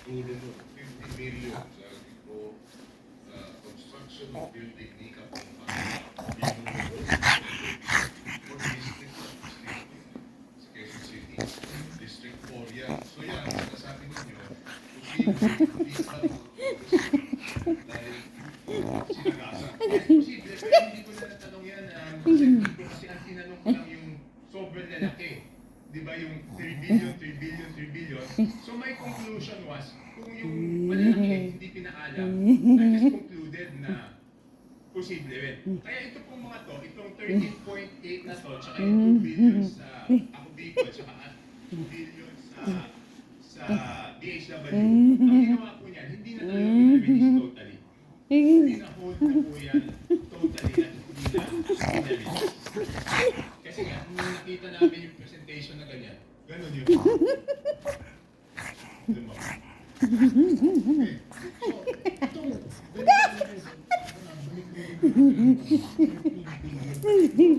Ulo mo, 50 million sa ito, construction of building ni Kapampa. Sa Quezon City, District 4 yan. So yan, sinasabi ninyo, posible, hindi pa dahil sinagasa. Posible, pero hindi ko na natanong yan. Kasi ang tinanong ko lang yung sobrang lalaki. Di ba yung 3 billion, 3 billion, 3 billion? So my conclusion was, kung yung malalaki hindi pinaalam, I just concluded na posible rin. Kaya ito pong mga to, itong 13.8 na to, tsaka yung 2 billion sa ako Bicol, tsaka 2 billion sa DHW, ang ginawa po niyan, hindi na talaga pinabilis totally. Pinahold na po yan totally at hindi na pinabilis. Kasi nga, nung nakita namin yung presentation na ganyan, ganun yun. Okay. So, ito,